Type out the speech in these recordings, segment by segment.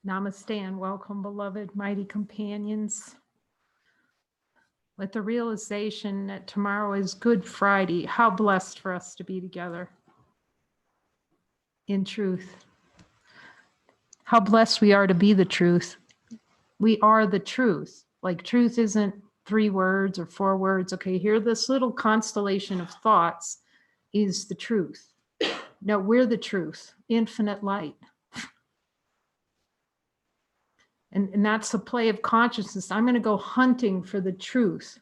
Namaste and welcome, beloved, mighty companions. With the realization that tomorrow is Good Friday, how blessed for us to be together in truth. How blessed we are to be the truth. We are the truth. Like truth isn't 3 words or 4 words. Okay, here this little constellation of thoughts is the truth. No, we're the truth, infinite light. And that's the play of consciousness. I'm going to go hunting for the truth.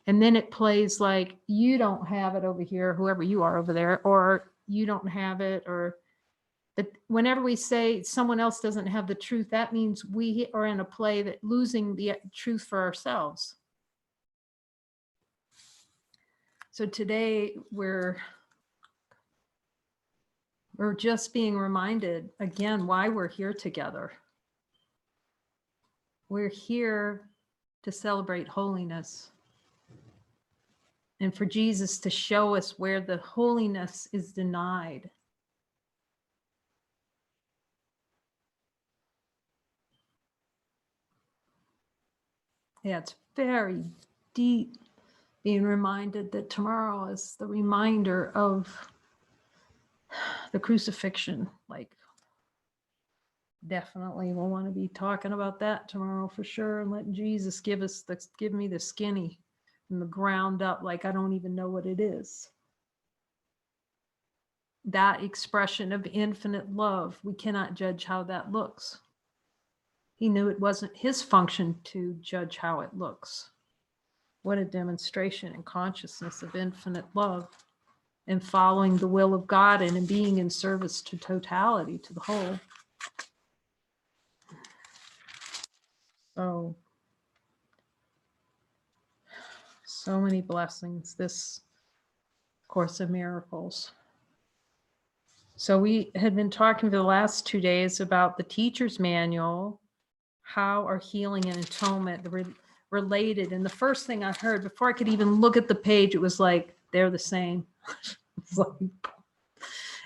And then it plays like, you don't have it over here, whoever you are over there, or you don't have it, or, but whenever we say someone else doesn't have the truth, that means we are in a play that losing the truth for ourselves. So today we're just being reminded again why we're here together. We're here to celebrate holiness. And for Jesus to show us where the holiness is denied. Yeah, it's very deep being reminded that tomorrow is the reminder of the crucifixion. Like, definitely we'll want to be talking about that tomorrow for sure, and let Jesus give me the skinny and the ground up, like I don't even know what it is. That expression of infinite love, we cannot judge how that looks. He knew it wasn't his function to judge how it looks. What a demonstration in consciousness of infinite love and following the will of God and in being in service to totality, to the whole. So many blessings, this Course of Miracles. So we had been talking for the last 2 days about the teacher's manual, how are healing and atonement related. And the first thing I heard before I could even look at the page, it was like, they're the same. It's like,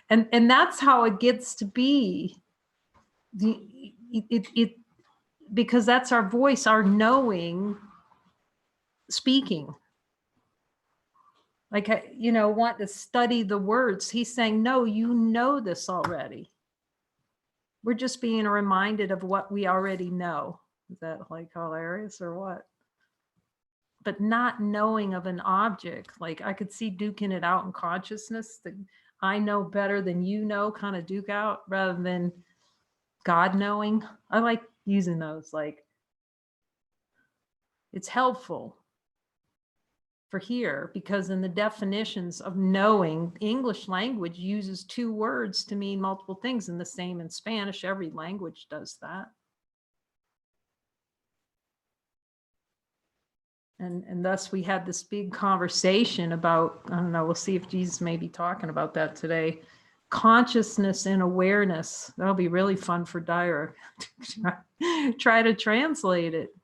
and that's how it gets to be. Because that's our voice, our knowing, speaking. Like, want to study the words. He's saying, no, you know this already. We're just being reminded of what we already know. Is that like hilarious or what? But not knowing of an object. Like I could see duking it out in consciousness, that I know better than you know, kind of duke out, rather than God knowing. I like using those, like it's helpful for here, because in the definitions of knowing, English language uses 2 words to mean multiple things, and the same in Spanish. Every language does that. And thus we had this big conversation about, I don't know, we'll see if Jesus may be talking about that today. Consciousness and awareness. That'll be really fun for Dyra. Try to translate it.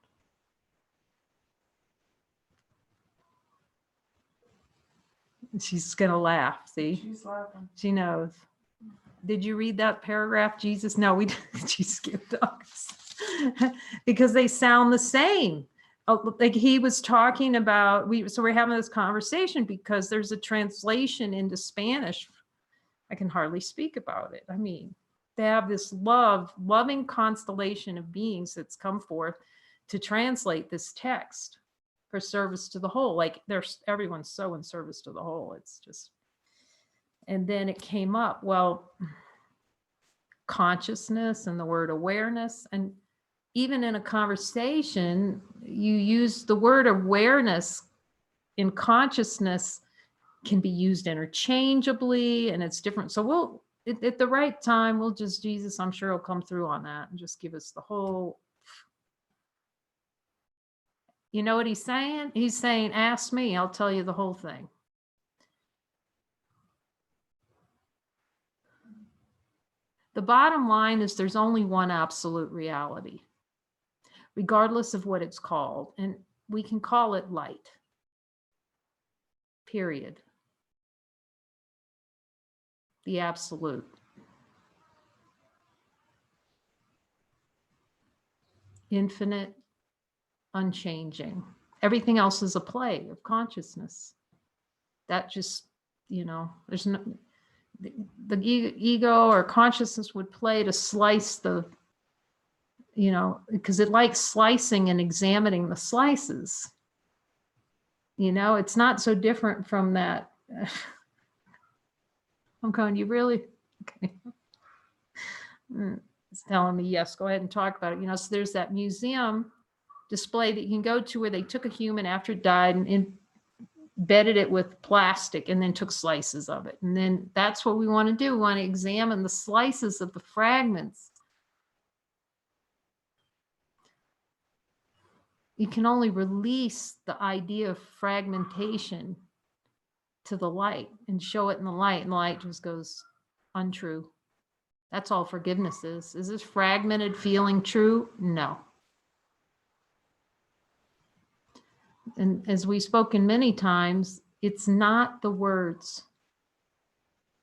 She's gonna laugh. See, she's laughing. She knows. Did you read that paragraph, Jesus? No, we didn't. She skipped us because they sound the same. Like he was talking about, so we're having this conversation because there's a translation into Spanish. I can hardly speak about it. I mean, they have this loving constellation of beings that's come forth to translate this text for service to the whole. Like everyone's so in service to the whole. It's just, and then it came up, well, consciousness and the word awareness. And even in a conversation, you use the word awareness in consciousness can be used interchangeably, and it's different. So we'll, at the right time, we'll just, Jesus, I'm sure he'll come through on that and just give us the whole. You know what he's saying? He's saying, ask me, I'll tell you the whole thing. The bottom line is there's only one absolute reality, regardless of what it's called. And we can call it light. Period. The absolute. infinite, unchanging. Everything else is a play of consciousness. That just, there's no, the ego or consciousness would play to slice the, because it likes slicing and examining the slices. It's not so different from that. I'm going, you really? Okay. It's telling me, yes, go ahead and talk about it. So there's that museum display that you can go to where they took a human after it died and embedded it with plastic and then took slices of it. And then that's what we want to do. We want to examine the slices of the fragments. You can only release the idea of fragmentation to the light and show it in the light, and the light just goes untrue. That's all forgiveness is. Is this fragmented feeling true? No. And as we've spoken many times, it's not the words.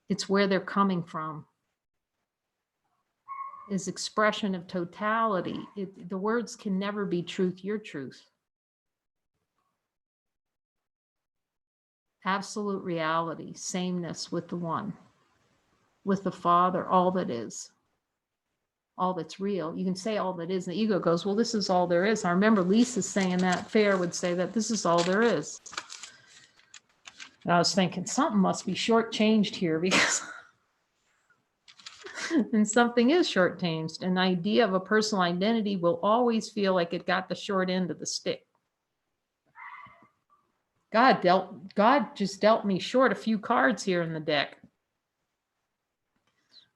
It's where they're coming from. Is expression of totality. The words can never be truth, your truth. Absolute reality, sameness with the one, with the Father, all that is, all that's real. You can say all that is, and the ego goes, well, this is all there is. I remember Lisa saying that, Fair would say that this is all there is. And I was thinking something must be shortchanged here, because and something is shortchanged. An idea of a personal identity will always feel like it got the short end of the stick. God just dealt me short a few cards here in the deck.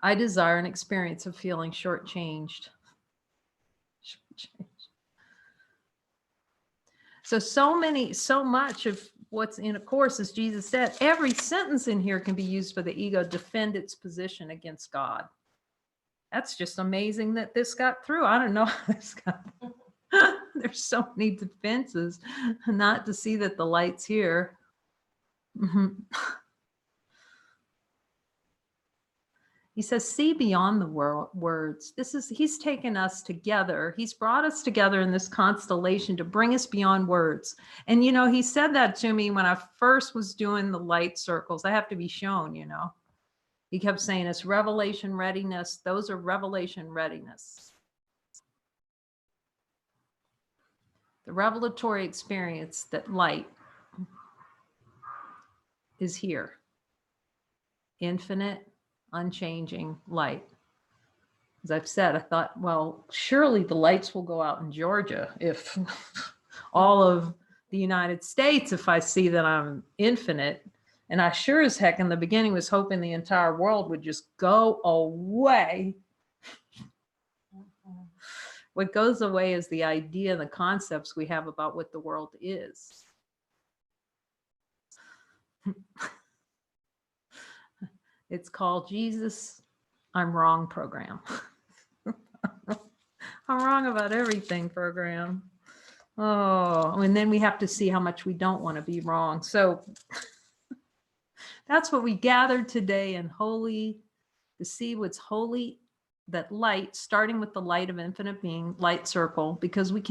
I desire an experience of feeling shortchanged. So much of what's in a course, as Jesus said, every sentence in here can be used for the ego to defend its position against God. That's just amazing that this got through. I don't know how this got through. There's so many defenses not to see that the light's here. He says, see beyond the words. He's taken us together. He's brought us together in this constellation to bring us beyond words. And, he said that to me when I first was doing the light circles. I have to be shown, He kept saying it's revelation readiness. Those are revelation readiness. The revelatory experience that light is here. Infinite, unchanging light. As I've said, I thought, well, surely the lights will go out in Georgia if all of the United States, if I see that I'm infinite. And I sure as heck in the beginning was hoping the entire world would just go away. What goes away is the idea and the concepts we have about what the world is. It's called Jesus, I'm wrong program. I'm wrong about everything program. Oh, and then we have to see how much we don't want to be wrong. So that's what we gathered today in holy, to see what's holy, that light, starting with the light of infinite being, light circle, because we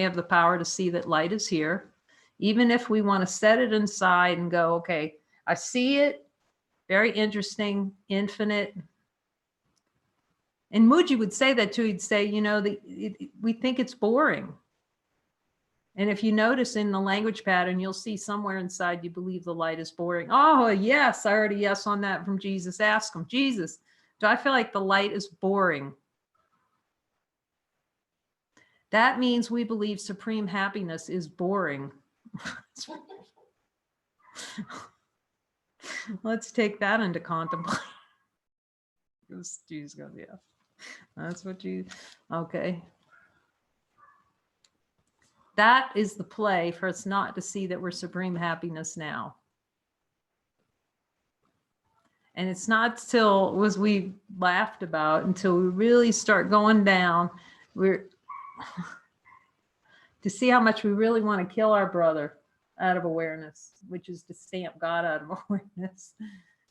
have the power to see that light is here. Even if we want to set it inside and go, okay, I see it, very interesting, infinite. And Muji would say that too. He'd say, we think it's boring. And if you notice in the language pattern, you'll see somewhere inside you believe the light is boring. Oh, yes, I heard a yes on that from Jesus. Ask him, Jesus, do I feel like the light is boring? That means we believe supreme happiness is boring. Let's take that into contemplation. Jesus goes, yeah. That's what okay. That is the play for us not to see that we're supreme happiness now. And it's not till, as we laughed about, until we really start going down, to see how much we really want to kill our brother out of awareness, which is to stamp God out of awareness.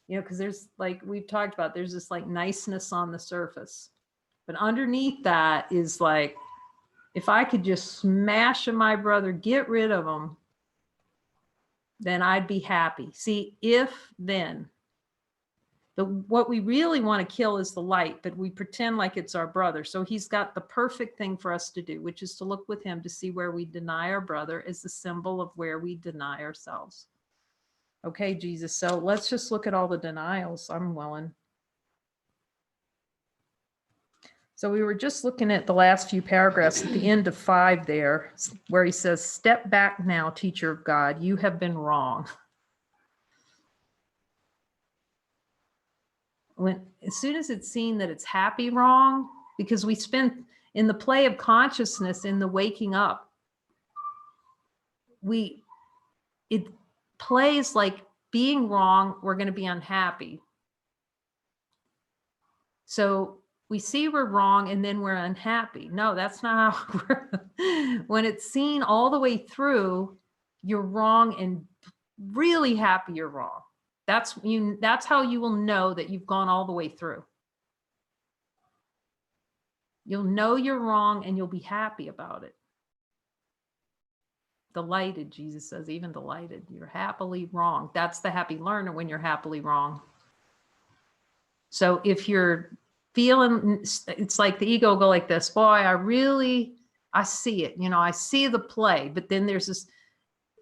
Because there's, like we've talked about, there's this like niceness on the surface. But underneath that is like, If I could just smash my brother, get rid of him, then I'd be happy. See, if then. What we really want to kill is the light, but we pretend like it's our brother. So he's got the perfect thing for us to do, which is to look with him to see where we deny our brother as the symbol of where we deny ourselves. Okay, Jesus. So let's just look at all the denials. I'm willing. So we were just looking at the last few paragraphs at the end of 5 there, where he says, "Step back now, teacher of God. You have been wrong." As soon as it's seen that it's happy wrong, because we spend in the play of consciousness, in the waking up, it plays like being wrong, we're going to be unhappy. So we see we're wrong and then we're unhappy. No, that's not how it works. When it's seen all the way through, you're wrong and really happy you're wrong. That's how you will know that you've gone all the way through. You'll know you're wrong and you'll be happy about it. Delighted, Jesus says, even delighted. You're happily wrong. That's the happy learner, when you're happily wrong. So if you're feeling, it's like the ego go like this, boy, I see it, I see the play, but then there's this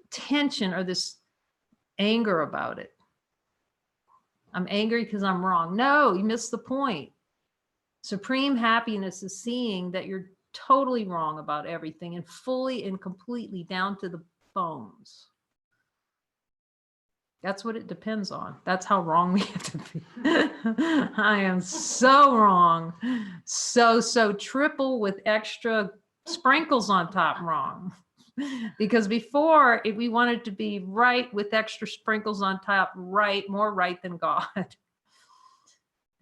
tension or this anger about it. I'm angry because I'm wrong. No, you missed the point. Supreme happiness is seeing that you're totally wrong about everything and fully and completely down to the bones. That's what it depends on. That's how wrong we have to be. I am so wrong. So triple with extra sprinkles on top wrong. Because before, if we wanted to be right with extra sprinkles on top, right, more right than God.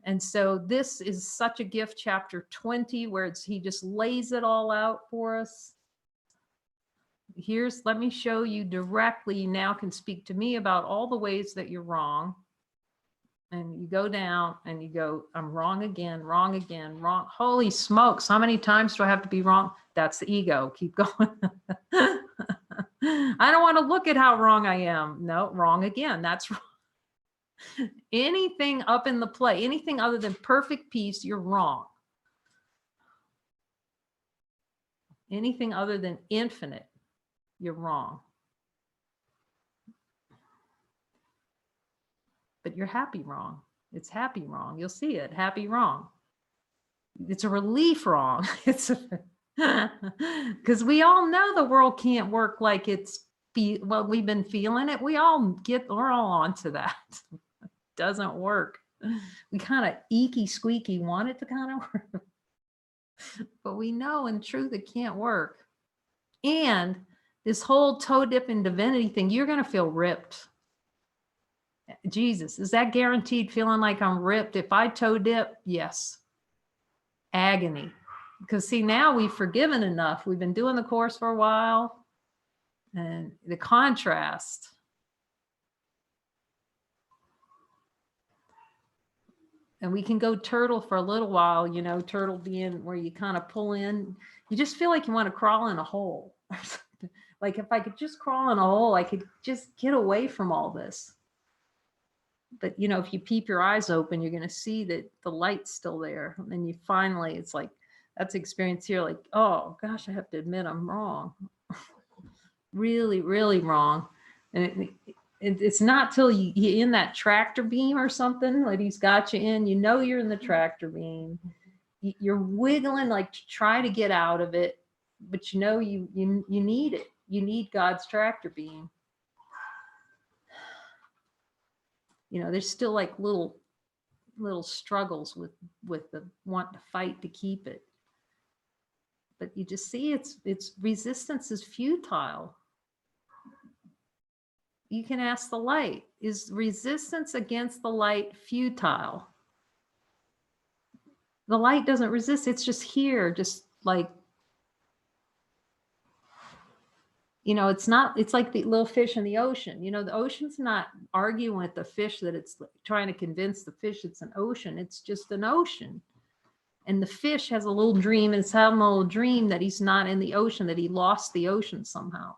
And so this is such a gift, chapter 20, where he just lays it all out for us. Let me show you directly. You now can speak to me about all the ways that you're wrong. And you go down and you go, I'm wrong again, wrong again, wrong. Holy smokes, how many times do I have to be wrong? That's the ego. Keep going. I don't want to look at how wrong I am. No, wrong again. That's wrong. Anything up in the play, anything other than perfect peace, you're wrong. Anything other than infinite, you're wrong. But you're happy wrong. It's happy wrong. You'll see it. Happy wrong. It's a relief wrong. It's because we all know the world can't work like we've been feeling it. We're all onto that. It doesn't work. We kind of eeky squeaky want it to kind of work. But we know in truth it can't work. And this whole toe dipping divinity thing, you're going to feel ripped. Jesus, is that guaranteed feeling like I'm ripped? If I toe dip, yes. Agony. Because see, now we've forgiven enough. We've been doing the course for a while. And the contrast. And we can go turtle for a little while, turtle being where you kind of pull in. You just feel like you want to crawl in a hole. Like if I could just crawl in a hole, I could just get away from all this. But, if you peep your eyes open, you're going to see that the light's still there. And then it's like, that's the experience here. Like, oh gosh, I have to admit I'm wrong. Really, really wrong. And it's not till you're in that tractor beam or something that he's got you in, you're in the tractor beam. You're wiggling like to try to get out of it, but you need it. You need God's tractor beam. There's still like little struggles with the want to fight to keep it. But you just see it's resistance is futile. You can ask the light, is resistance against the light futile? The light doesn't resist. It's just here, just like, it's like the little fish in the ocean. The ocean's not arguing with the fish that it's trying to convince the fish it's an ocean. It's just an ocean. And the fish has a little dream, and it's having a little dream that he's not in the ocean, that he lost the ocean somehow.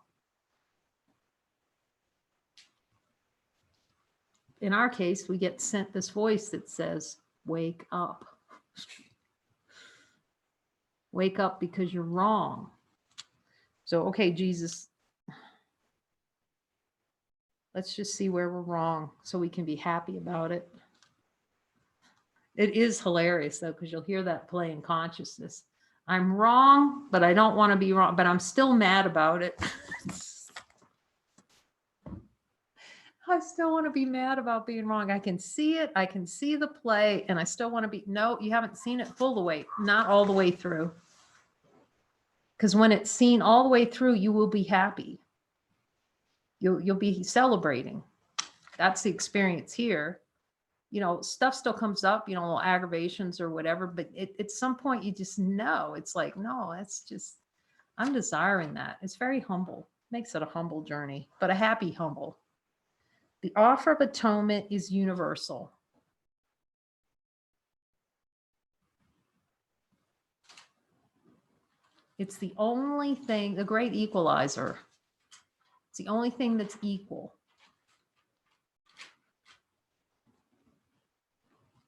In our case, we get sent this voice that says, wake up. Wake up because you're wrong. So, okay, Jesus, let's just see where we're wrong so we can be happy about it. It is hilarious, though, because you'll hear that play in consciousness. I'm wrong, but I don't want to be wrong, but I'm still mad about it. I still want to be mad about being wrong. I can see it. I can see the play, and I still want to be, no, you haven't seen it full the way, not all the way through. Because when it's seen all the way through, you will be happy. You'll be celebrating. That's the experience here. You know, stuff still comes up, you know, little aggravations or whatever, but at some point you just know, it's like, no, that's just, I'm desiring that. It's very humble. Makes it a humble journey, but a happy humble. The offer of atonement is universal. It's the only thing, the great equalizer. It's the only thing that's equal.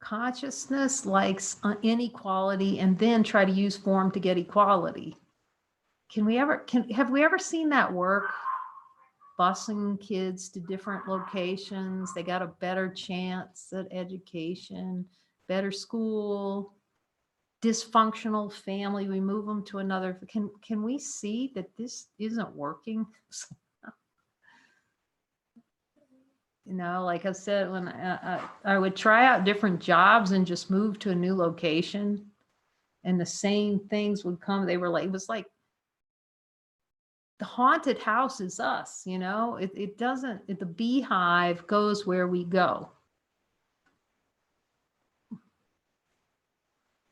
Consciousness likes inequality and then try to use form to get equality. Have we ever seen that work? Busing kids to different locations. They got a better chance at education, better school, dysfunctional family. We move them to another. Can we see that this isn't working? You know, like I said, when I would try out different jobs and just move to a new location and the same things would come. They were like, it was like the haunted house is us, you know, it doesn't, the beehive goes where we go.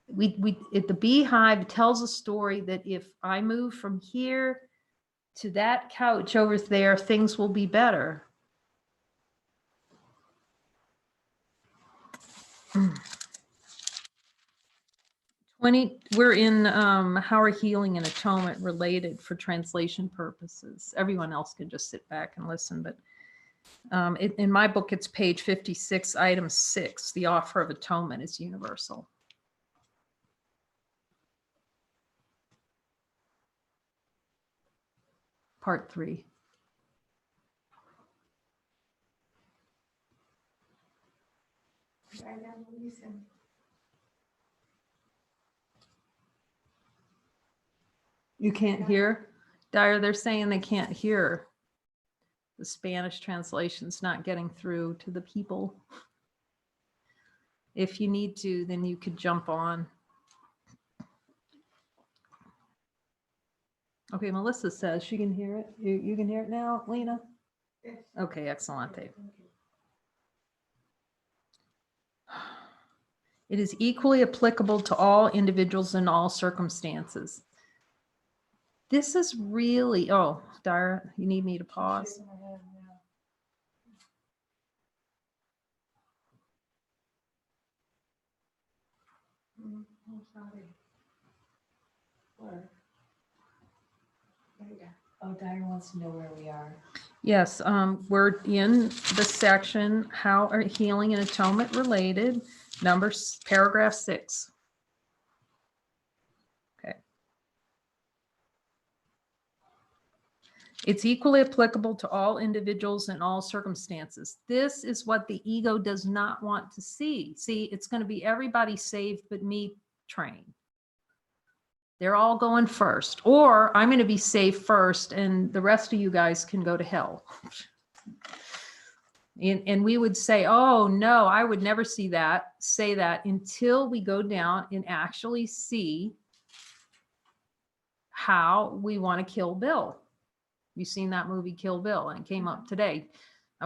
The beehive tells a story that if I move from here to that couch over there, things will be better. We're in how are healing and atonement related for translation purposes. Everyone else can just sit back and listen, but in my book, it's page 56, item 6. The offer of atonement is universal. Part 3. You can't hear? Dyer, they're saying they can't hear. The Spanish translation's not getting through to the people. If you need to, then you could jump on. Okay, Melissa says she can hear it. You can hear it now, Lena? Yes. Okay, excellent. It is equally applicable to all individuals in all circumstances. This is really, oh, Dara, you need me to pause? I'm sorry. Where? There you go. Oh, Dyer wants to know where we are. Yes, we're in the section, how are healing and atonement related, paragraph 6. Okay. It's equally applicable to all individuals in all circumstances. This is what the ego does not want to see. See, it's going to be everybody saved but me train. They're all going first, or I'm going to be saved first and the rest of you guys can go to hell. And we would say, oh no, I would never say that until we go down and actually see how we want to kill Bill. You've seen that movie Kill Bill, and it came up today.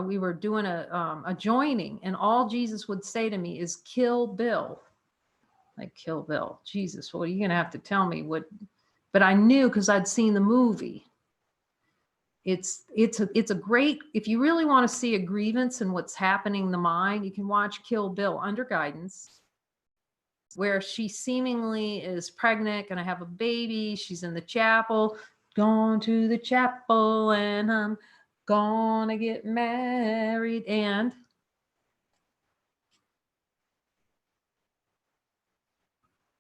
We were doing a joining, and all Jesus would say to me is kill Bill. Like, kill Bill. Jesus, well, you're going to have to tell me what, but I knew because I'd seen the movie. It's a great, if you really want to see a grievance and what's happening in the mind, you can watch Kill Bill under guidance. where she seemingly is pregnant, gonna have a baby. She's in the chapel, going to the chapel, and I'm gonna get married. And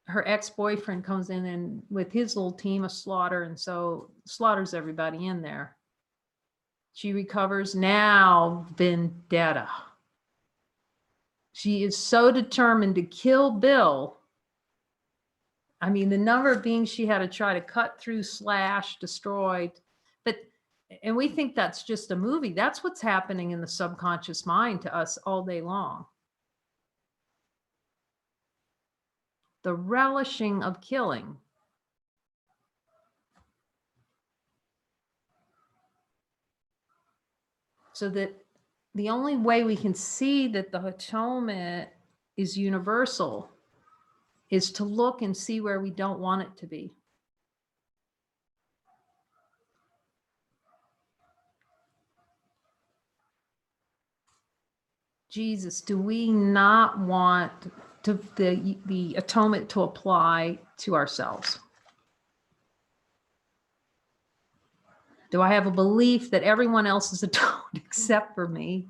her ex-boyfriend comes in and with his little team of Slaughter, and so slaughters everybody in there. She recovers. Now vendetta. She is so determined to kill Bill. I mean, the number of beings she had to try to cut through, slash, destroy. And we think that's just a movie. That's what's happening in the subconscious mind to us all day long. The relishing of killing. So that the only way we can see that the atonement is universal is to look and see where we don't want it to be. Jesus, do we not want the atonement to apply to ourselves? Do I have a belief that everyone else is atoned except for me?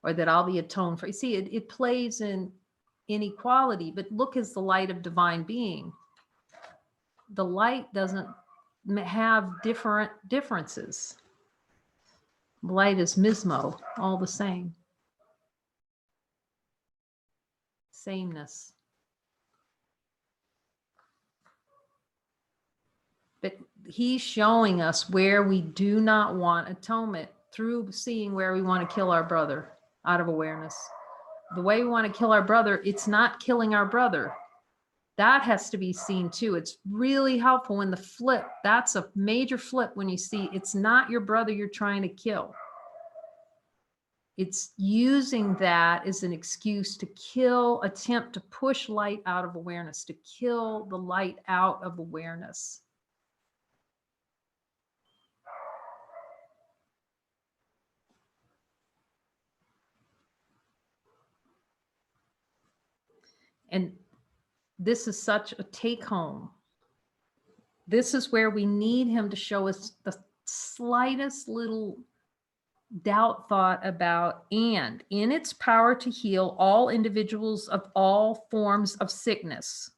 Or that I'll be atoned for? You see, it plays in inequality, but look as the light of divine being. The light doesn't have differences. Light is mismo, all the same. Sameness. But he's showing us where we do not want atonement through seeing where we want to kill our brother out of awareness. The way we want to kill our brother, it's not killing our brother. That has to be seen too. It's really helpful when the flip, that's a major flip when you see it's not your brother you're trying to kill. It's using that as an excuse to kill, attempt to push light out of awareness, to kill the light out of awareness. And this is such a take home. This is where we need him to show us the slightest little doubt thought about, and in its power to heal all individuals of all forms of sickness.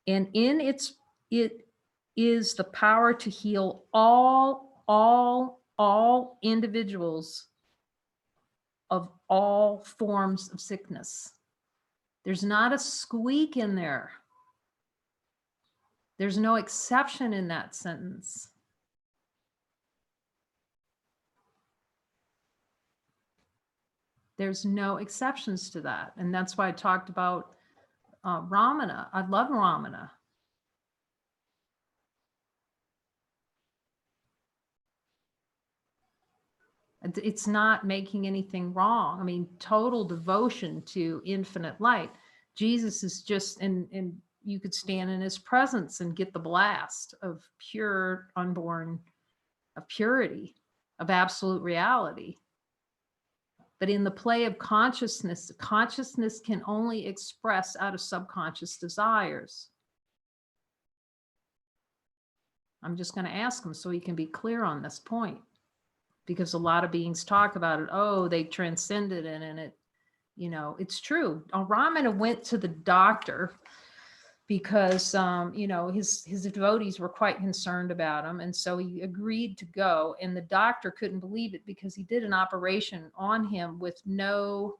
And it is the power to heal all individuals of all forms of sickness. There's not a squeak in there. There's no exception in that sentence. There's no exceptions to that. And that's why I talked about Ramana. I love Ramana. It's not making anything wrong. I mean, total devotion to infinite light. Jesus is just, and you could stand in his presence and get the blast of pure, unborn, of purity, of absolute reality. But in the play of consciousness, consciousness can only express out of subconscious desires. I'm just going to ask him so he can be clear on this point. Because a lot of beings talk about it. Oh, they transcended it, and it, you know, it's true. Ramana went to the doctor because, you know, his devotees were quite concerned about him. And so he agreed to go. And the doctor couldn't believe it because he did an operation on him with no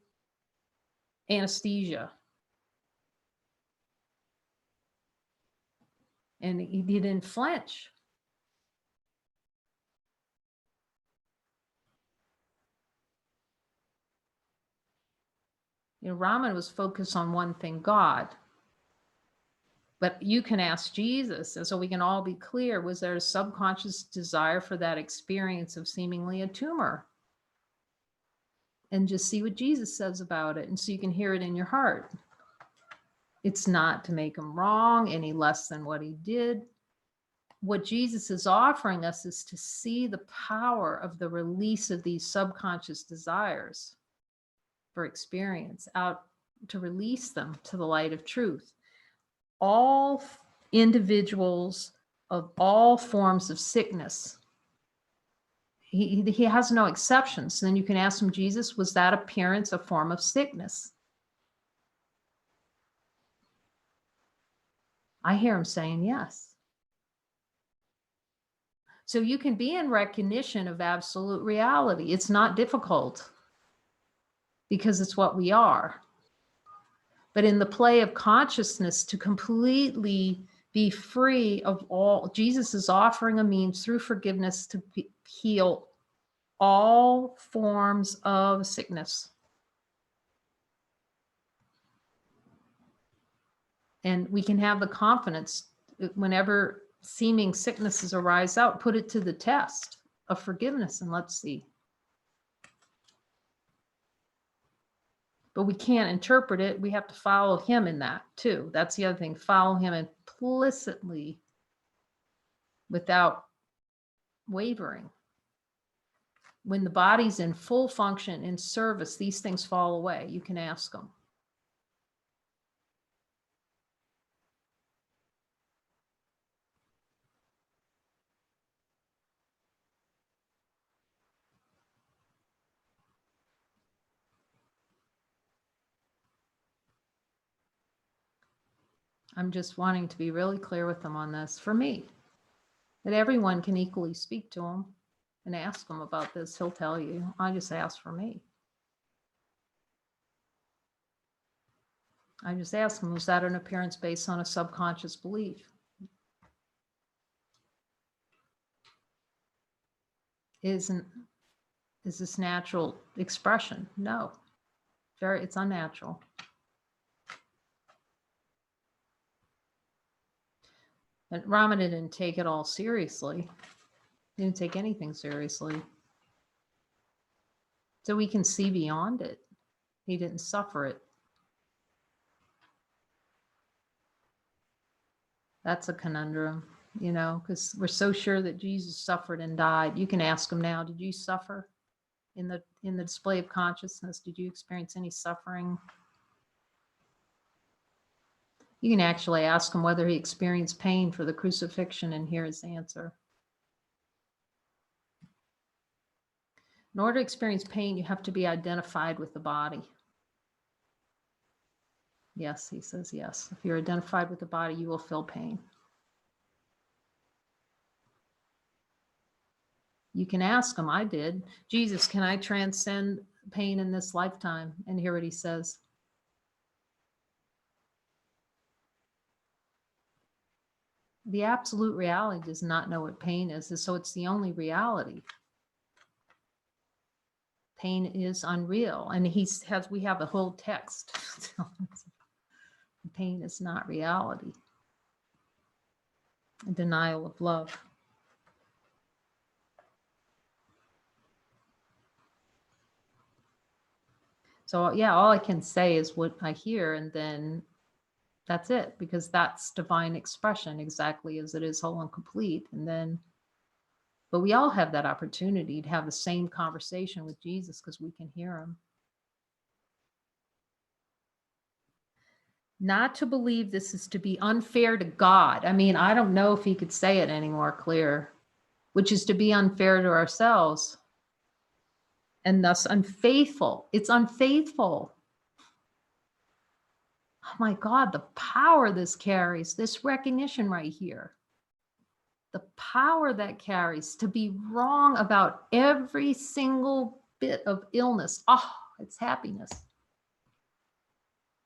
anesthesia. And he didn't flinch. You know, Ramana was focused on one thing, God. But you can ask Jesus, and so we can all be clear, was there a subconscious desire for that experience of seemingly a tumor? And just see what Jesus says about it, and so you can hear it in your heart. It's not to make him wrong any less than what he did. What Jesus is offering us is to see the power of the release of these subconscious desires. for experience, out to release them to the light of truth. All individuals of all forms of sickness, he has no exceptions. Then you can ask him, Jesus, was that appearance a form of sickness? I hear him saying yes. So you can be in recognition of absolute reality. It's not difficult because it's what we are. But in the play of consciousness, to completely be free of all, Jesus is offering a means through forgiveness to heal all forms of sickness. And we can have the confidence whenever seeming sicknesses arise out, put it to the test of forgiveness and let's see. But we can't interpret it. We have to follow him in that too. That's the other thing. Follow him implicitly without wavering. When the body's in full function, in service, these things fall away. You can ask them. I'm just wanting to be really clear with them on this for me, that everyone can equally speak to him and ask him about this. He'll tell you. I just ask for me. I just ask him, was that an appearance based on a subconscious belief? Is this natural expression? No. It's unnatural. But Rama didn't take it all seriously. He didn't take anything seriously. So we can see beyond it. He didn't suffer it. That's a conundrum, because we're so sure that Jesus suffered and died. You can ask him now, did you suffer in the display of consciousness? Did you experience any suffering? You can actually ask him whether he experienced pain for the crucifixion and hear his answer. In order to experience pain, you have to be identified with the body. Yes, he says yes. If you're identified with the body, you will feel pain. You can ask him, I did, Jesus, can I transcend pain in this lifetime? And hear what he says. The absolute reality does not know what pain is, and so it's the only reality. Pain is unreal, and we have a whole text. Pain is not reality. A denial of love. So yeah, all I can say is what I hear, and then that's it, because that's divine expression exactly as it is whole and complete. But we all have that opportunity to have the same conversation with Jesus because we can hear him. Not to believe this is to be unfair to God. I mean, I don't know if he could say it any more clear, which is to be unfair to ourselves and thus unfaithful. It's unfaithful. Oh my God, the power this carries, this recognition right here. The power that carries to be wrong about every single bit of illness. Oh, it's happiness.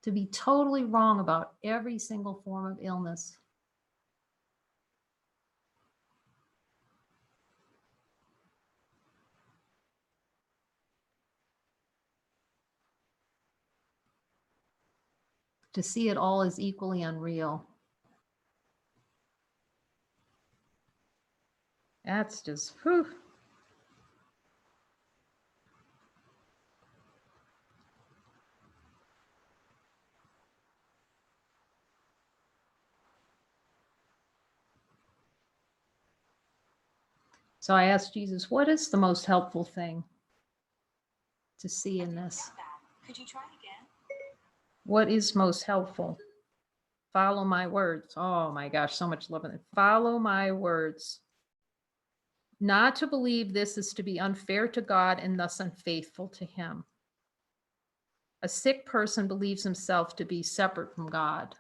To be totally wrong about every single form of illness. To see it all as equally unreal. That's just, whew. So I asked Jesus, what is the most helpful thing to see in this? Could you try it again? What is most helpful? Follow my words. Oh my gosh, so much love in it. Follow my words. Not to believe this is to be unfair to God and thus unfaithful to him. A sick person believes himself to be separate from God.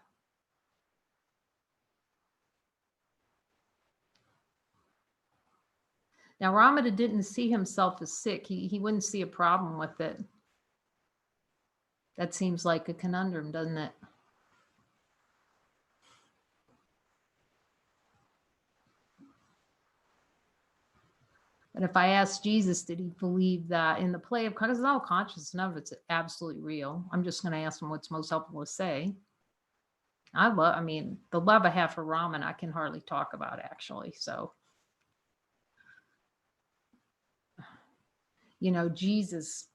Now, Ramada didn't see himself as sick. He wouldn't see a problem with it. That seems like a conundrum, doesn't it? But if I asked Jesus, did he believe that in the play of, because all consciousness, none of it's absolutely real. I'm just going to ask him what's most helpful to say. I mean, the love I have for Raman, I can hardly talk about actually. So, you know, Jesus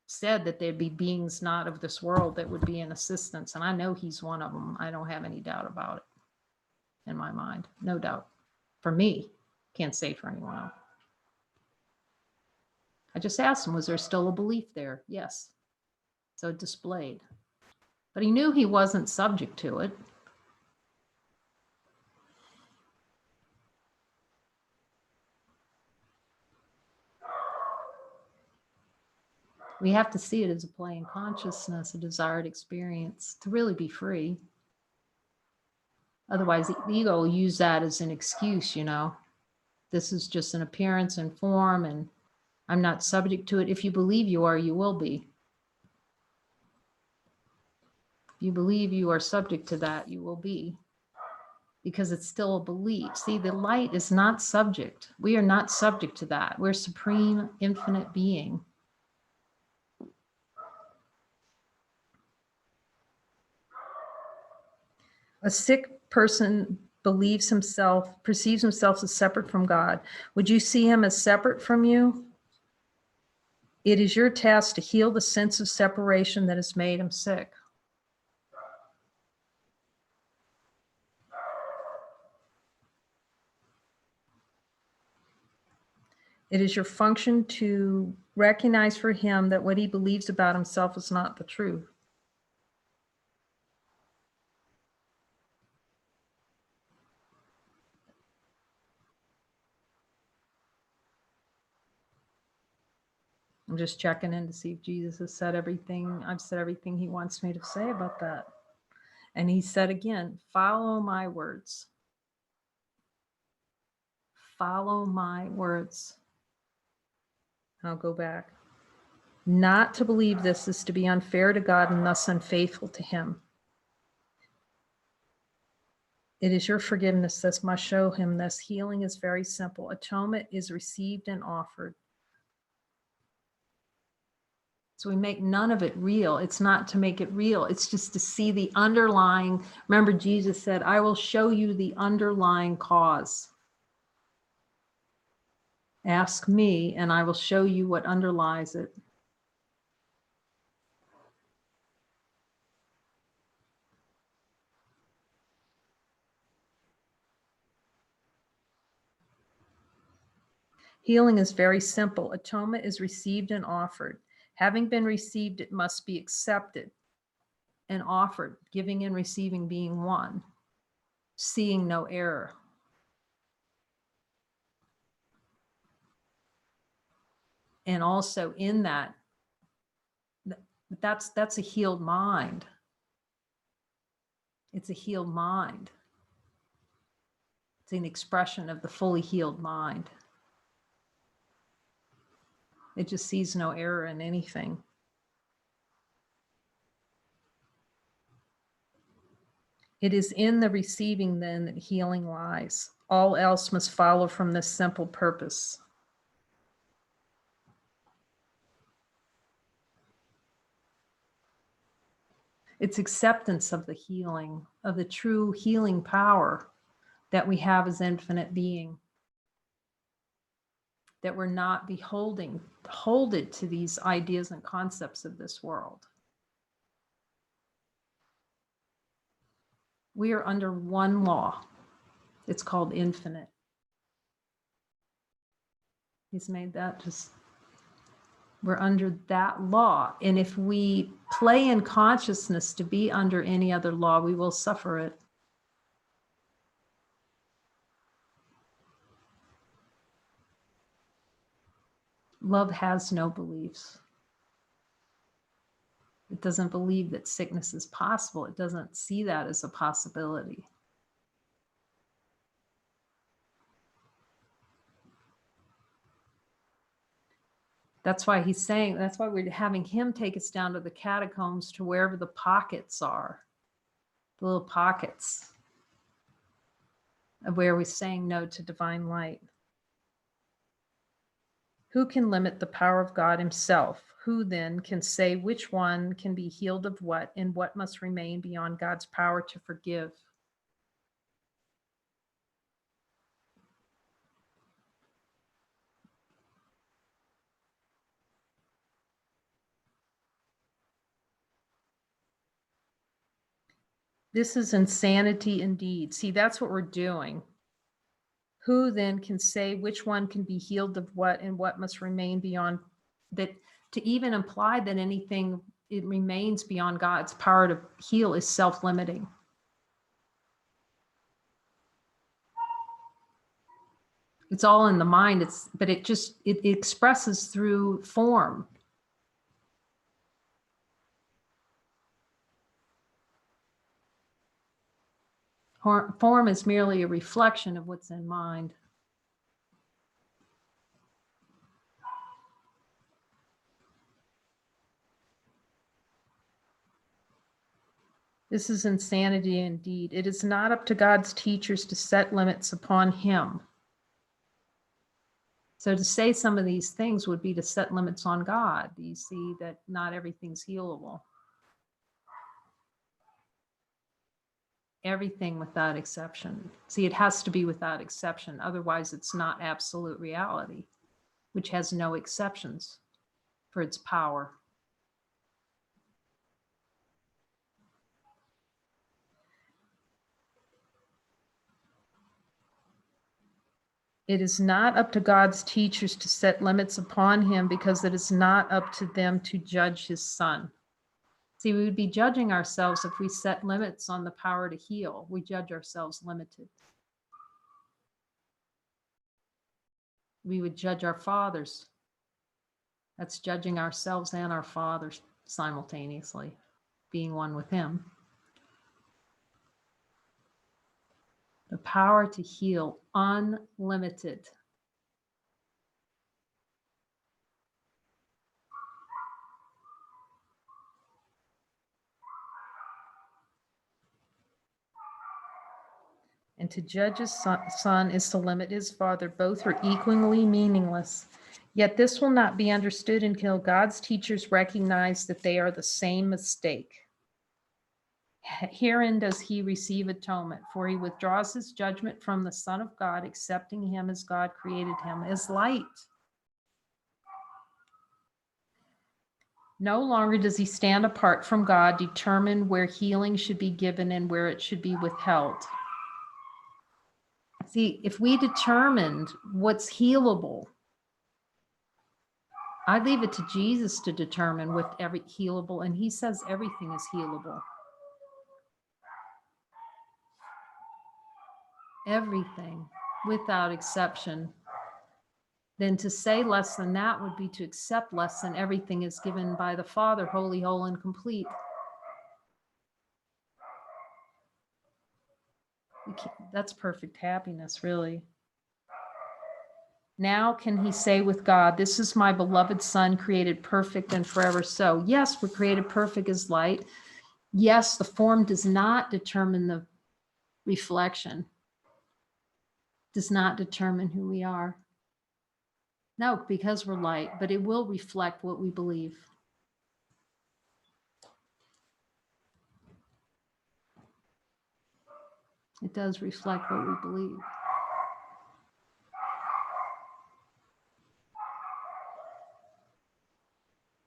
said that there'd be beings not of this world that would be in assistance. And I know he's one of them. I don't have any doubt about it in my mind. No doubt. For me, can't say for anyone else. I just asked him, was there still a belief there? Yes. So it displayed. But he knew he wasn't subject to it. We have to see it as a play in consciousness, a desired experience, to really be free. Otherwise, the ego will use that as an excuse, you know. This is just an appearance and form, and I'm not subject to it. If you believe you are, you will be. If you believe you are subject to that, you will be. Because it's still a belief. See, the light is not subject. We are not subject to that. We're supreme, infinite being. A sick person perceives himself as separate from God. Would you see him as separate from you? It is your task to heal the sense of separation that has made him sick. It is your function to recognize for him that what he believes about himself is not the truth. I'm just checking in to see if Jesus has said everything. I've said everything he wants me to say about that. And he said again, follow my words. Follow my words. I'll go back. Not to believe this is to be unfair to God and thus unfaithful to him. It is your forgiveness that must show him this. Healing is very simple. Atonement is received and offered. So we make none of it real. It's not to make it real. It's just to see the underlying. Remember, Jesus said, I will show you the underlying cause. Ask me, and I will show you what underlies it. Healing is very simple. Atonement is received and offered. Having been received, it must be accepted and offered, giving and receiving being one, seeing no error. And also in that, that's a healed mind. It's a healed mind. It's an expression of the fully healed mind. It just sees no error in anything. It is in the receiving then that healing lies. All else must follow from this simple purpose. It's acceptance of the healing, of the true healing power that we have as infinite being. That we're not beholding to these ideas and concepts of this world. We are under one law. It's called infinite. He's made that just We're under that law. And if we play in consciousness to be under any other law, we will suffer it. Love has no beliefs. It doesn't believe that sickness is possible. It doesn't see that as a possibility. That's why he's saying, that's why we're having him take us down to the catacombs, to wherever the pockets are, the little pockets of where we're saying no to divine light. Who can limit the power of God himself? Who then can say which one can be healed of what, and what must remain beyond God's power to forgive? This is insanity indeed. See, that's what we're doing. Who then can say which one can be healed of what, and what must remain beyond that? To even imply that anything it remains beyond God's power to heal is self-limiting. It's all in the mind. But it expresses through form. Form is merely a reflection of what's in mind. This is insanity indeed. It is not up to God's teachers to set limits upon him. So to say some of these things would be to set limits on God. You see that not everything's healable. Everything without exception. See, it has to be without exception. Otherwise, it's not absolute reality, which has no exceptions for its power. It is not up to God's teachers to set limits upon him, because it is not up to them to judge his son. See, we would be judging ourselves if we set limits on the power to heal. We judge ourselves limited. We would judge our fathers. That's judging ourselves and our fathers simultaneously, being one with him. The power to heal, unlimited. And to judge his son is to limit his father. Both are equally meaningless. Yet this will not be understood until God's teachers recognize that they are the same mistake. Herein does he receive atonement, for he withdraws his judgment from the Son of God, accepting him as God created him, as light. No longer does he stand apart from God, determine where healing should be given and where it should be withheld. See, if we determined what's healable, I leave it to Jesus to determine what every healable, and he says everything is healable. Everything, without exception. Then to say less than that would be to accept less than everything is given by the Father, holy, whole, and complete. That's perfect happiness, really. Now can he say with God, this is my beloved Son, created perfect and forever so. Yes, we're created perfect as light. Yes, the form does not determine the reflection, does not determine who we are. No, because we're light, but it will reflect what we believe. It does reflect what we believe.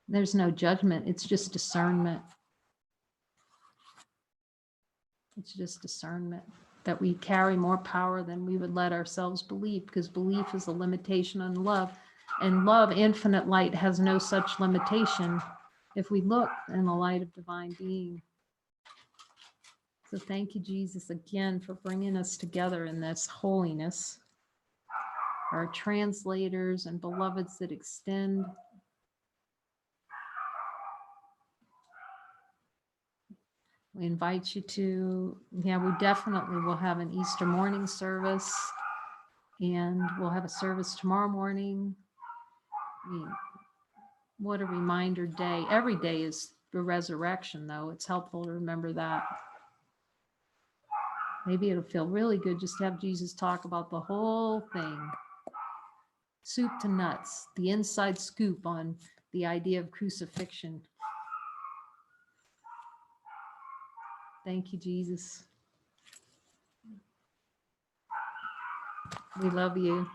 There's no judgment. It's just discernment. It's just discernment that we carry more power than we would let ourselves believe, because belief is a limitation on love. And love, infinite light, has no such limitation if we look in the light of divine being. So thank you, Jesus, again for bringing us together in this holiness. Our translators and beloveds that extend. We invite you to, we definitely will have an Easter morning service, and we'll have a service tomorrow morning. What a reminder day. Every day is the resurrection, though. It's helpful to remember that. Maybe it'll feel really good just to have Jesus talk about the whole thing. Soup to nuts, the inside scoop on the idea of crucifixion. Thank you, Jesus. We love you.